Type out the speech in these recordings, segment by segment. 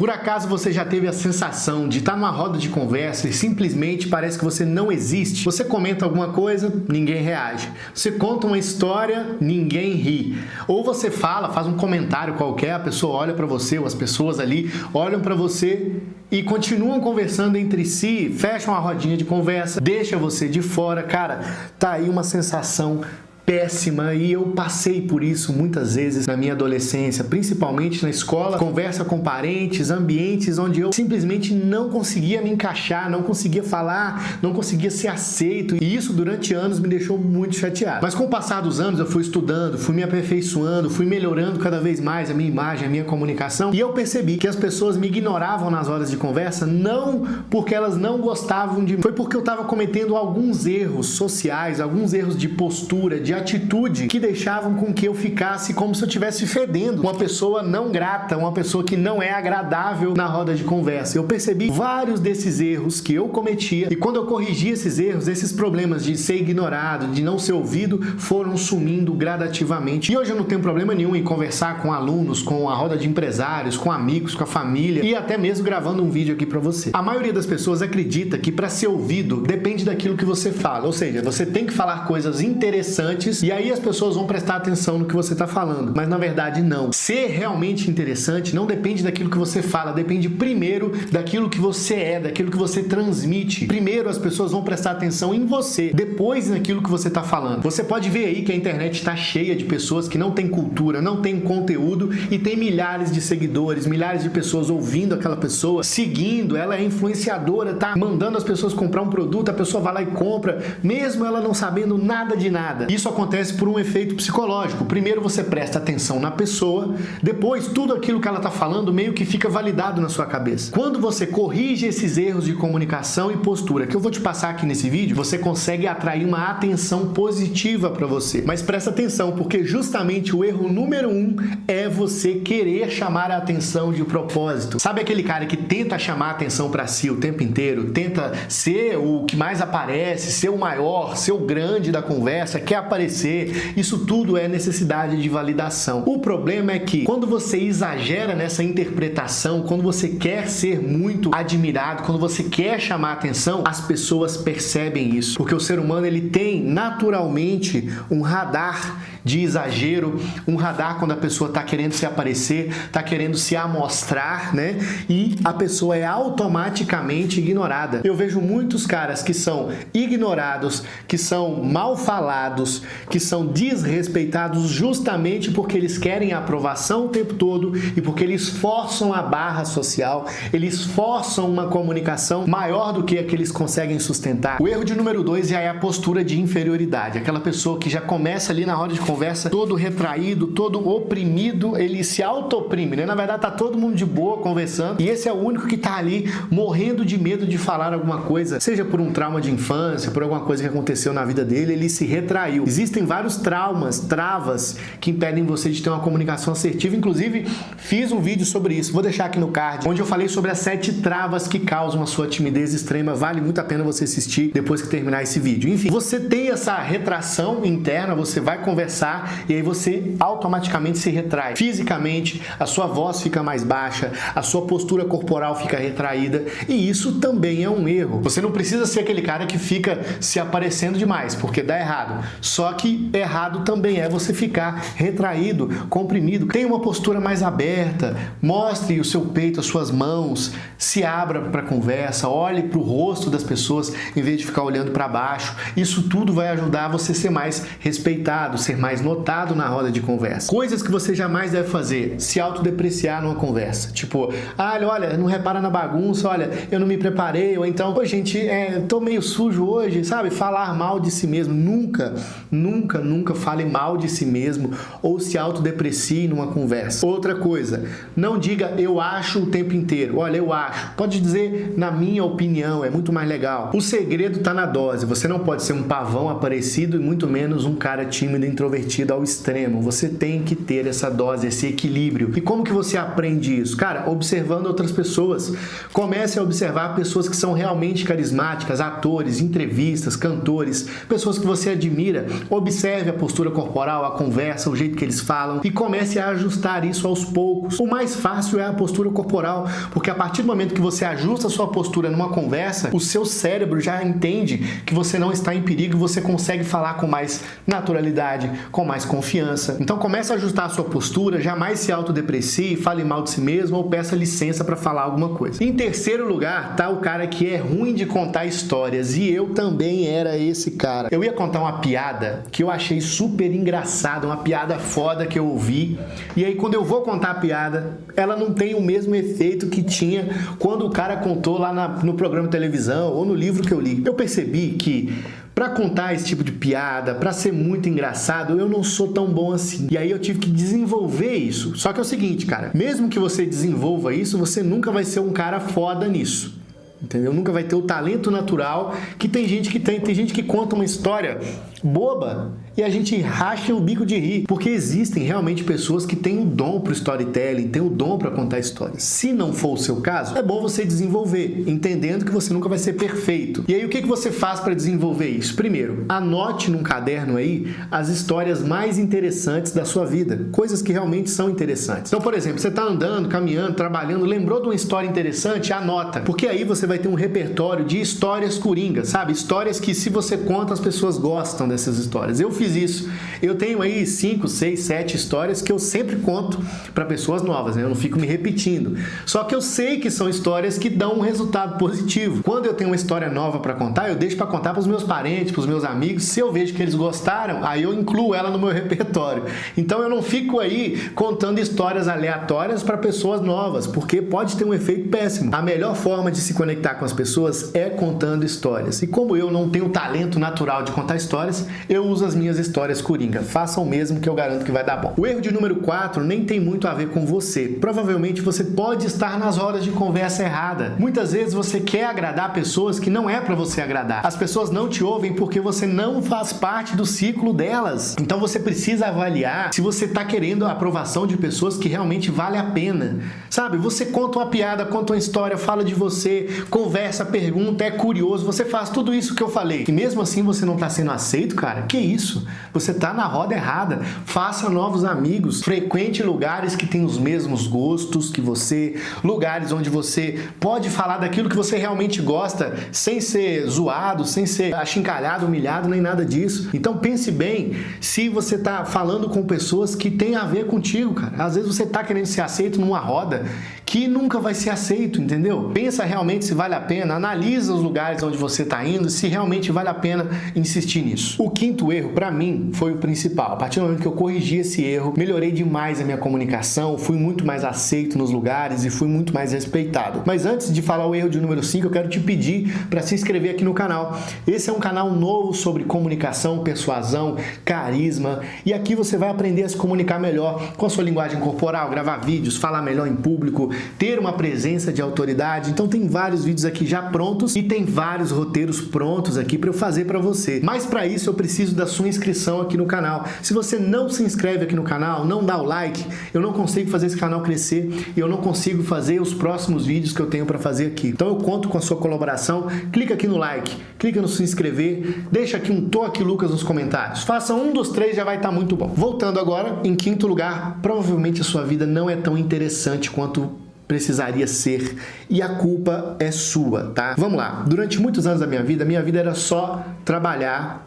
Por acaso você já teve a sensação de estar numa roda de conversa e simplesmente parece que você não existe? Você comenta alguma coisa, ninguém reage. Você conta uma história, ninguém ri. Ou você fala, faz um comentário qualquer, a pessoa olha pra você, ou as pessoas ali olham pra você e continuam conversando entre si, fecham a rodinha de conversa, deixa você de fora. Cara, tá aí uma sensação péssima e eu passei por isso muitas vezes na minha adolescência, principalmente na escola, conversa com parentes, ambientes onde eu simplesmente não conseguia me encaixar, não conseguia falar, não conseguia ser aceito, e isso durante anos me deixou muito chateado. Mas com o passar dos anos eu fui estudando, fui me aperfeiçoando, fui melhorando cada vez mais a minha imagem, a minha comunicação, e eu percebi que as pessoas me ignoravam nas horas de conversa não porque elas não gostavam de mim, foi porque eu estava cometendo alguns erros sociais, alguns erros de postura, de atitude que deixavam com que eu ficasse como se eu estivesse fedendo, uma pessoa não grata, uma pessoa que não é agradável na roda de conversa. Eu percebi vários desses erros que eu cometia e quando eu corrigi esses erros, esses problemas de ser ignorado, de não ser ouvido, foram sumindo gradativamente. E hoje eu não tenho problema nenhum em conversar com alunos, com a roda de empresários, com amigos, com a família e até mesmo gravando um vídeo aqui pra você. A maioria das pessoas acredita que para ser ouvido depende daquilo que você fala, ou seja, você tem que falar coisas interessantes e aí as pessoas vão prestar atenção no que você está falando. Mas na verdade não. Ser realmente interessante não depende daquilo que você fala, depende primeiro daquilo que você é, daquilo que você transmite. Primeiro as pessoas vão prestar atenção em você, depois naquilo que você está falando. Você pode ver aí que a internet está cheia de pessoas que não têm cultura, não têm conteúdo e tem milhares de seguidores, milhares de pessoas ouvindo aquela pessoa, seguindo, ela é influenciadora, tá mandando as pessoas comprar um produto, a pessoa vai lá e compra, mesmo ela não sabendo nada de nada. Isso acontece por um efeito psicológico. Primeiro você presta atenção na pessoa, depois tudo aquilo que ela está falando meio que fica validado na sua cabeça. Quando você corrige esses erros de comunicação e postura que eu vou te passar aqui nesse vídeo, você consegue atrair uma atenção positiva para você. Mas presta atenção, porque justamente o erro número 1 é você querer chamar a atenção de propósito. Sabe aquele cara que tenta chamar a atenção para si o tempo inteiro, tenta ser o que mais aparece, ser o maior, ser o grande da conversa, quer aparecer. Isso tudo é necessidade de validação. O problema é que quando você exagera nessa interpretação, quando você quer ser muito admirado, quando você quer chamar atenção, as pessoas percebem isso. Porque o ser humano ele tem naturalmente um radar de exagero, um radar quando a pessoa está querendo se aparecer, está querendo se amostrar, né? E a pessoa é automaticamente ignorada. Eu vejo muitos caras que são ignorados, que são mal falados, que são desrespeitados justamente porque eles querem a aprovação o tempo todo e porque eles forçam a barra social, eles forçam uma comunicação maior do que a que eles conseguem sustentar. O erro de número 2 já é a postura de inferioridade. Aquela pessoa que já começa ali na roda de conversa todo retraído, todo oprimido, ele se auto-oprime, né? Na verdade tá todo mundo de boa conversando e esse é o único que tá ali morrendo de medo de falar alguma coisa, seja por um trauma de infância, por alguma coisa que aconteceu na vida dele, ele se retraiu. Existem vários traumas, travas que impedem você de ter uma comunicação assertiva, inclusive fiz um vídeo sobre isso, vou deixar aqui no card, onde eu falei sobre as 7 travas que causam a sua timidez extrema, vale muito a pena você assistir depois que terminar esse vídeo. Enfim, você tem essa retração interna, você vai conversar e aí você automaticamente se retrai. Fisicamente, a sua voz fica mais baixa, a sua postura corporal fica retraída e isso também é um erro. Você não precisa ser aquele cara que fica se aparecendo demais, porque dá errado. Só que errado também é você ficar retraído, comprimido. Tenha uma postura mais aberta, mostre o seu peito, as suas mãos, se abra para a conversa, olhe para o rosto das pessoas em vez de ficar olhando para baixo. Isso tudo vai ajudar você a ser mais respeitado, ser mais notado na roda de conversa. Coisas que você jamais deve fazer: se autodepreciar numa conversa. Tipo, olha, não repara na bagunça, olha, eu não me preparei, ou então, pô, gente, tô meio sujo hoje, sabe? Falar mal de si mesmo. Nunca fale mal de si mesmo ou se autodeprecie numa conversa. Outra coisa, não diga eu acho o tempo inteiro. Olha, eu acho. Pode dizer na minha opinião, é muito mais legal. O segredo tá na dose. Você não pode ser um pavão aparecido e muito menos um cara tímido e introvertido. extrovertido ao extremo. Você tem que ter essa dose, esse equilíbrio. E como que você aprende isso? Cara, observando outras pessoas. Comece a observar pessoas que são realmente carismáticas, atores, entrevistas, cantores, pessoas que você admira. Observe a postura corporal, a conversa, o jeito que eles falam e comece a ajustar isso aos poucos. O mais fácil é a postura corporal, porque a partir do momento que você ajusta a sua postura numa conversa, o seu cérebro já entende que você não está em perigo e você consegue falar com mais naturalidade, com mais confiança. Então comece a ajustar a sua postura, jamais se autodeprecie, fale mal de si mesmo ou peça licença para falar alguma coisa. Em terceiro lugar, tá o cara que é ruim de contar histórias, e eu também era esse cara. Eu ia contar uma piada que eu achei super engraçada, uma piada foda que eu ouvi, e aí quando eu vou contar a piada, ela não tem o mesmo efeito que tinha quando o cara contou lá no programa de televisão ou no livro que eu li. Eu percebi que para contar esse tipo de piada, para ser muito engraçado, eu não sou tão bom assim. E aí eu tive que desenvolver isso. Só que é o seguinte, cara, mesmo que você desenvolva isso, você nunca vai ser um cara foda nisso. Entendeu? Nunca vai ter o talento natural que tem gente que tem gente que conta uma história boba e a gente racha o bico de rir, porque existem realmente pessoas que têm o dom pro storytelling, têm o dom para contar histórias. Se não for o seu caso, é bom você desenvolver, entendendo que você nunca vai ser perfeito. E aí o que você faz para desenvolver isso? Primeiro, anote num caderno aí as histórias mais interessantes da sua vida, coisas que realmente são interessantes. Então, por exemplo, você tá andando, caminhando, trabalhando, lembrou de uma história interessante? Anota, porque aí você vai ter um repertório de histórias coringas, sabe? Histórias que se você conta, as pessoas gostam dessas histórias. Eu fiz isso. Eu tenho aí 5, 6, 7 histórias que eu sempre conto para pessoas novas, né? Eu não fico me repetindo. Só que eu sei que são histórias que dão um resultado positivo. Quando eu tenho uma história nova para contar, eu deixo para contar para os meus parentes, para os meus amigos. Se eu vejo que eles gostaram, aí eu incluo ela no meu repertório. Então eu não fico aí contando histórias aleatórias para pessoas novas, porque pode ter um efeito péssimo. A melhor forma de se conectar com as pessoas é contando histórias. E como eu não tenho talento natural de contar histórias, eu uso as minhas histórias coringa. Façam o mesmo que eu garanto que vai dar bom. O erro de número 4 nem tem muito a ver com você. Provavelmente você pode estar nas rodas de conversa errada. Muitas vezes você quer agradar pessoas que não é para você agradar. As pessoas não te ouvem porque você não faz parte do ciclo delas. Então você precisa avaliar se você está querendo a aprovação de pessoas que realmente vale a pena. Sabe? Você conta uma piada, conta uma história, fala de você, conversa, pergunta, é curioso, você faz tudo isso que eu falei. E mesmo assim você não está sendo aceito, cara? Que isso? Você está na roda errada. Faça novos amigos, frequente lugares que têm os mesmos gostos que você, lugares onde você pode falar daquilo que você realmente gosta, sem ser zoado, sem ser achincalhado, humilhado, nem nada disso. Então pense bem se você está falando com pessoas que têm a ver contigo, cara. Às vezes você está querendo ser aceito numa roda que nunca vai ser aceito, entendeu? Pensa realmente se vale a pena, analisa os lugares onde você está indo, se realmente vale a pena insistir nisso. O quinto erro, para mim, foi o principal. A partir do momento que eu corrigi esse erro, melhorei demais a minha comunicação, fui muito mais aceito nos lugares e fui muito mais respeitado. Mas antes de falar o erro de número 5, eu quero te pedir para se inscrever aqui no canal. Esse é um canal novo sobre comunicação, persuasão, carisma, e aqui você vai aprender a se comunicar melhor com a sua linguagem corporal, gravar vídeos, falar melhor em público, ter uma presença de autoridade. Então tem vários vídeos aqui já prontos e tem vários roteiros prontos aqui para eu fazer para você. Mas para isso eu preciso da sua inscrição aqui no canal. Se você não se inscreve aqui no canal, não dá o like, eu não consigo fazer esse canal crescer e eu não consigo fazer os próximos vídeos que eu tenho para fazer aqui. Então eu conto com a sua colaboração. Clica aqui no like, clica no se inscrever, deixa aqui um toque Lucas nos comentários. Faça um dos 3, já vai estar muito bom. Voltando agora, em quinto lugar, provavelmente a sua vida não é tão interessante quanto precisaria ser e a culpa é sua, tá? Vamos lá. Durante muitos anos da minha vida era só trabalhar.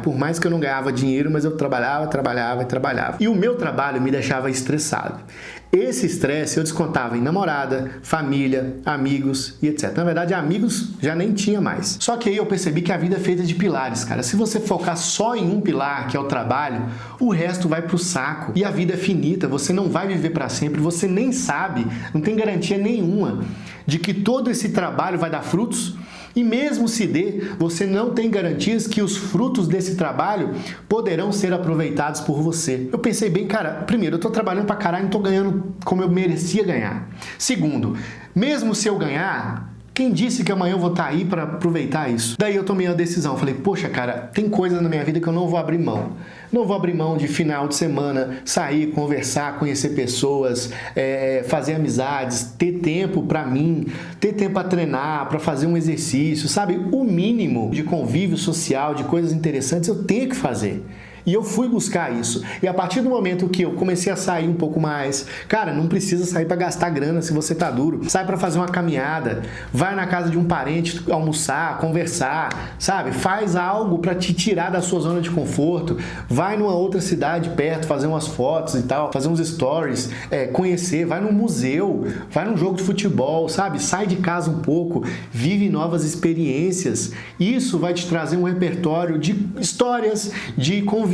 Por mais que eu não ganhava dinheiro, mas eu trabalhava. E o meu trabalho me deixava estressado. Esse estresse eu descontava em namorada, família, amigos e etc. Na verdade, amigos já nem tinha mais. Só que aí eu percebi que a vida é feita de pilares, cara. Se você focar só em um pilar, que é o trabalho, o resto vai pro saco. E a vida é finita, você não vai viver para sempre, você nem sabe, não tem garantia nenhuma de que todo esse trabalho vai dar frutos. E mesmo se dê, você não tem garantias que os frutos desse trabalho poderão ser aproveitados por você. Eu pensei bem, cara, primeiro, eu tô trabalhando pra caralho, não tô ganhando como eu merecia ganhar. Segundo, mesmo se eu ganhar, Quem disse que amanhã eu vou estar aí para aproveitar isso? Daí eu tomei a decisão, falei, poxa, cara, tem coisas na minha vida que eu não vou abrir mão. Não vou abrir mão de final de semana, sair, conversar, conhecer pessoas, fazer amizades, ter tempo para mim, ter tempo para treinar, para fazer um exercício, sabe? O mínimo de convívio social, de coisas interessantes eu tenho que fazer. E eu fui buscar isso. E a partir do momento que eu comecei a sair um pouco mais, cara, não precisa sair para gastar grana se você tá duro. Sai para fazer uma caminhada, vai na casa de um parente almoçar, conversar, sabe? Faz algo para te tirar da sua zona de conforto. Vai numa outra cidade perto, fazer umas fotos e tal, fazer uns stories, conhecer, vai num museu, vai num jogo de futebol, sabe? Sai de casa um pouco, vive novas experiências. Isso vai te trazer um repertório de histórias, de convívio,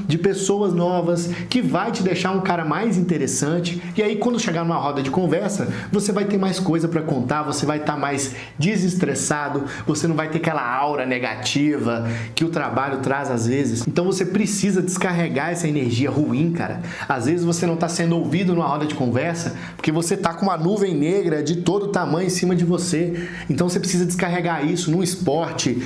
de pessoas novas, que vai te deixar um cara mais interessante. E aí, quando chegar numa roda de conversa, você vai ter mais coisa para contar, você vai estar mais desestressado, você não vai ter aquela aura negativa que o trabalho traz às vezes. Então você precisa descarregar essa energia ruim, cara. Às vezes você não está sendo ouvido numa roda de conversa porque você está com uma nuvem negra de todo tamanho em cima de você. Então você precisa descarregar isso num esporte,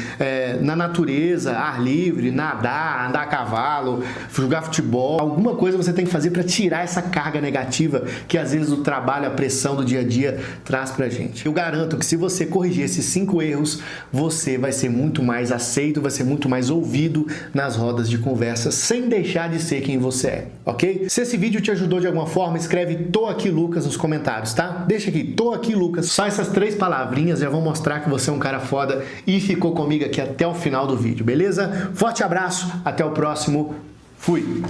na natureza, ar livre, nadar, andar a cavalo, jogar futebol. Alguma coisa você tem que fazer para tirar essa carga negativa que às vezes o trabalho, a pressão do dia a dia traz pra gente. Eu garanto que se você corrigir esses 5 erros, você vai ser muito mais aceito, vai ser muito mais ouvido nas rodas de conversa, sem deixar de ser quem você é, ok? Se esse vídeo te ajudou de alguma forma, escreve "Tô aqui, Lucas" nos comentários, tá? Deixa aqui, "Tô aqui, Lucas". Só essas 3 palavrinhas já vão mostrar que você é um cara foda e ficou comigo aqui até o final do vídeo, beleza? Forte abraço, até o próximo. Fui!